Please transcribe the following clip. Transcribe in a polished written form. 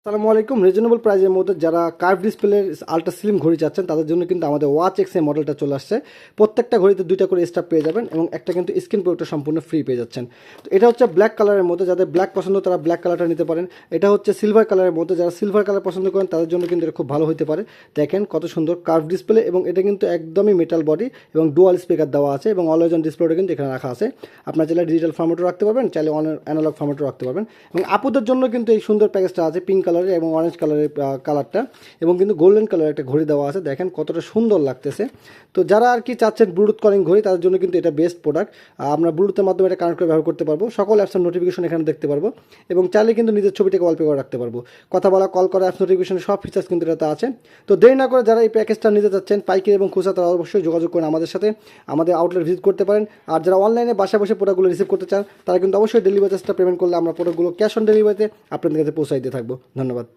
আসসালামু আলাইকুম। রিজনেবল প্রাইসের মধ্যে যারা কার্ভ ডিসপ্লের আলট্রা স্লিম ঘড়ি চাচ্ছেন তাদের জন্য কিন্তু আমাদের ওয়াচ এক্স এই মডেলটা চলে আসছে। প্রত্যেকটা ঘড়িতে দুইটা করে স্টাফ পেয়ে যাবেন এবং একটা কিন্তু স্ক্রিন প্রোটেক্টর সম্পূর্ণ ফ্রি পেয়ে যাচ্ছেন। তো এটা হচ্ছে ব্ল্যাক কালারের মধ্যে, যাদের ব্ল্যাক পছন্দ তারা ব্ল্যাক কালারটা নিতে পারেন। এটা হচ্ছে সিলভার কালারের মধ্যে, যারা সিলভার কালার পছন্দ করেন তাদের জন্য কিন্তু এটা খুব ভালো হতে পারে। দেখেন কত সুন্দর কার্ভ ডিসপ্লে এবং এটা কিন্তু একদমই মেটাল বডি এবং ডুয়াল স্পিকার দেওয়া আছে এবং অলওয়েজ অন ডিসপ্লেটা কিন্তু এখানে রাখা আছে। আপনার চাইলে ডিজিটাল ফরম্যাটও রাখতে পারবেন, চাইলে অ্যানালগ ফরম্যাটও রাখতে পারবেন। এবং আপুদের জন্য কিন্তু এই সুন্দর প্যাকেজটা আছে, পিঙ্ক কালারের এবং অরেঞ্জ কালারের কালারটা এবং কিন্তু গোল্ডেন কালারের একটা ঘড়ি দেওয়া আছে। দেখেন কতটা সুন্দর লাগতেছে। তো যারা আর কি চাচ্ছেন ব্লুটুথ কলিং ঘড়ি তাদের জন্য কিন্তু এটা বেস্ট প্রোডাক্ট। আমরা ব্লুটুথের মাধ্যমে এটা কানেক্ট করে ব্যবহার করতে পারবো, সকল অ্যাপসের নোটিফিকেশন এখানে দেখতে পারবো এবং চাইলে কিন্তু নিজের ছবিটাকে ওয়ালপেপার করে রাখতে পারবো। কথা বলা, কল করা, অ্যাপস নোটিফিকেশনের সব ফিচার্স কিন্তু এটাতে আছে। তো দেরি না করে যারা এই প্যাকেজটা নিতে চাচ্ছেন পাইকারি এবং খুচরা, তারা অবশ্যই যোগাযোগ করেন আমাদের সাথে, আমাদের আউটলেট ভিজিট করতে পারেন। আর যারা অনলাইনে বাসায় বসে প্রোডাক্টগুলো রিসিভ করতে চান তারা কিন্তু অবশ্যই ডেলিভারি চার্জটা পেমেন্ট করলে আমরা প্রোডাক্টগুলো ক্যাশ অন ডেলিভারিতে আপনাদের কাছে পৌঁছাই দিয়ে থাকবো। ধন্যবাদ।